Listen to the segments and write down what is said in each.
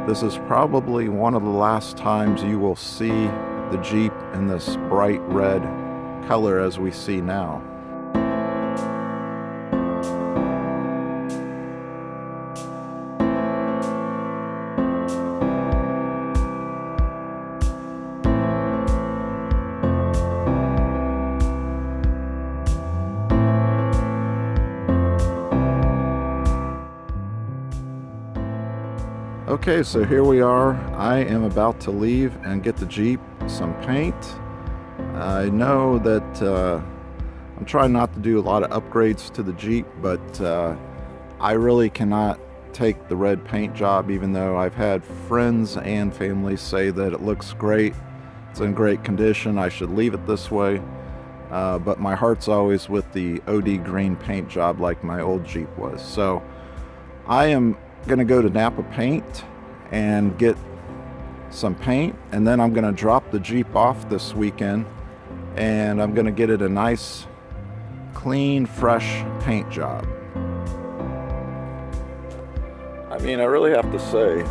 This is probably one of the last times you will see the Jeep in this bright red color as we see now. Okay, so here we are. I am about to leave and get the Jeep some paint. I know that I'm trying not to do a lot of upgrades to the Jeep, but I really cannot take the red paint job, even though I've had friends and family say that it looks great. It's in great condition. I should leave it this way. But my heart's always with the OD green paint job like my old Jeep was. So I am gonna go to Napa Paint and get some paint, and then I'm gonna drop the Jeep off this weekend, and I'm gonna get it a nice clean fresh paint job. I mean, I really have to say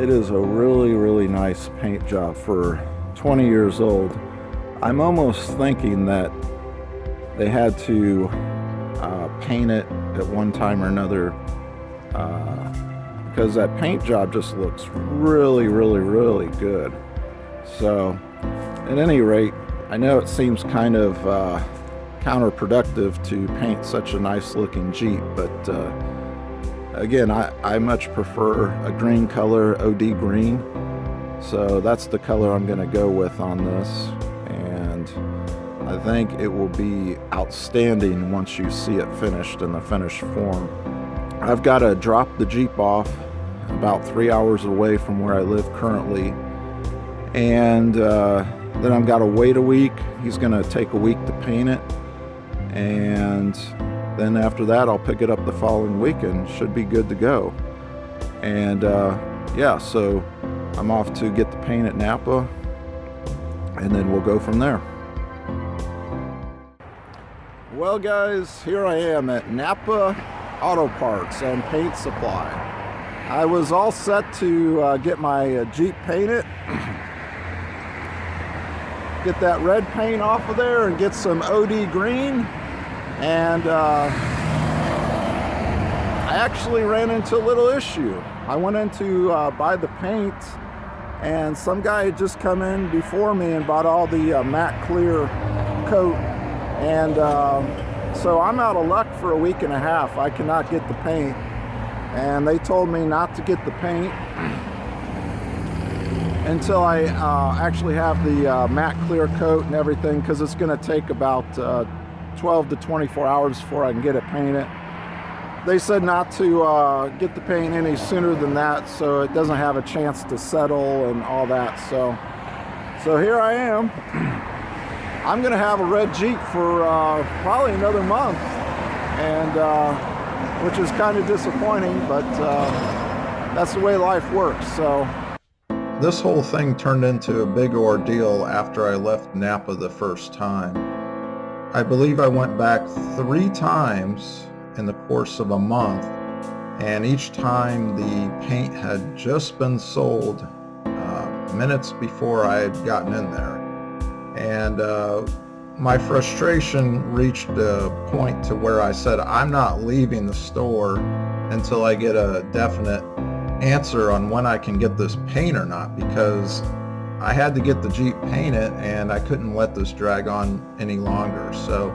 it is a really nice paint job for 20 years old. I'm almost thinking that they had to paint it at one time or another, because that paint job just looks really good. So at any rate, I know it seems kind of counterproductive to paint such a nice looking Jeep, but again, I much prefer a green color, OD green. So that's the color I'm gonna go with on this, and I think it will be outstanding once you see it finished in the finished form. I've got to drop the Jeep off about 3 hours away from where I live currently, and then I've got to wait a week. He's going to take a week to paint it, and then after that I'll pick it up the following week and should be good to go. And yeah, so I'm off to get the paint at Napa, and then we'll go from there. Well guys, here I am at Napa Auto Parts and Paint Supply. I was all set to get my Jeep painted, get that red paint off of there and get some OD green, and I actually ran into a little issue. I went in to buy the paint, and some guy had just come in before me and bought all the matte clear coat, and so I'm out of luck for a week and a half. I cannot get the paint, and they told me not to get the paint until I actually have the matte clear coat and everything, because it's going to take about 12 to 24 hours before I can get it painted. They said not to get the paint any sooner than that, so it doesn't have a chance to settle and all that. So here I am. I'm gonna have a red Jeep for probably another month, and which is kind of disappointing, but that's the way life works. So this whole thing turned into a big ordeal after I left Napa the first time. I believe I went back 3 times in the course of a month, and each time the paint had just been sold minutes before I had gotten in there. And my frustration reached a point to where I said, I'm not leaving the store until I get a definite answer on when I can get this paint or not, because I had to get the Jeep painted and I couldn't let this drag on any longer. So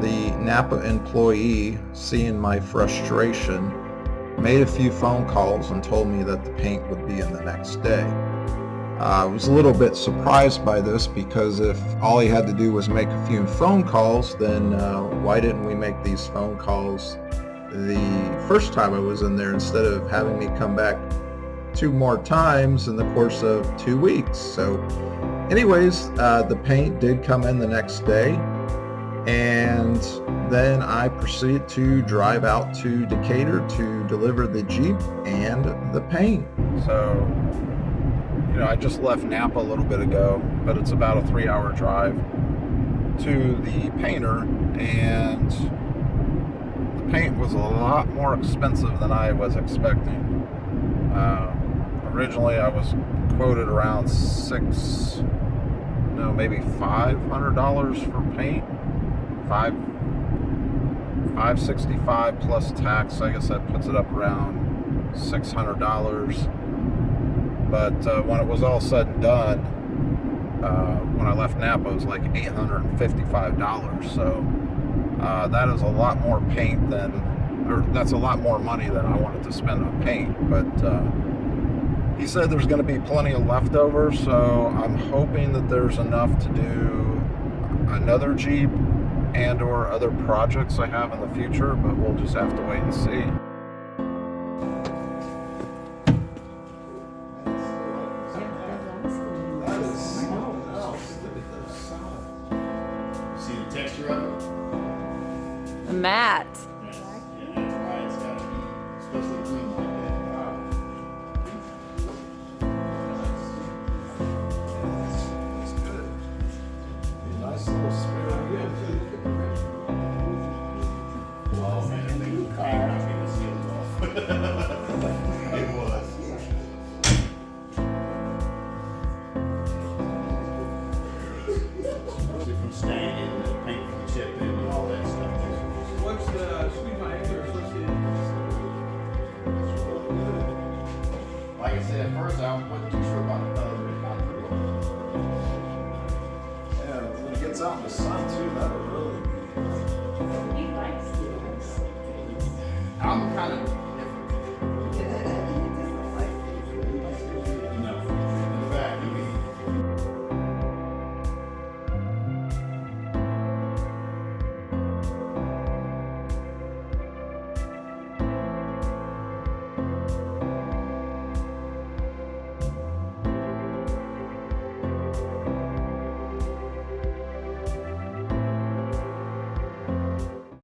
the Napa employee, seeing my frustration, made a few phone calls and told me that the paint would be in the next day. I was a little bit surprised by this, because if all he had to do was make a few phone calls, then why didn't we make these phone calls the first time I was in there, instead of having me come back 2 more times in the course of 2 weeks? So anyways, the paint did come in the next day, and then I proceeded to drive out to Decatur to deliver the Jeep and the paint. So I just left Napa a little bit ago, but it's about a 3-hour drive to the painter, and the paint was a lot more expensive than I was expecting. Originally I was quoted around maybe $500 for paint. $565 plus tax. I guess that puts it up around $600. But when it was all said and done, when I left Napa, it was like $855. So that is a lot more paint that's a lot more money than I wanted to spend on paint. But he said there's going to be plenty of leftovers, so I'm hoping that there's enough to do another Jeep and or other projects I have in the future, but we'll just have to wait and see. See the texture of it? The mat. Yeah, that's why it's got to be especially clean like that. That's good. Nice little spare again. Oh man, I think the car not getting the seals off. It was. From staining and paint from chipping and all that stuff. What's the squeeze my fingers? What's the Like I said, at first I wasn't too sure about the color, but it got pretty. Yeah, when it gets out in the sun too, that'll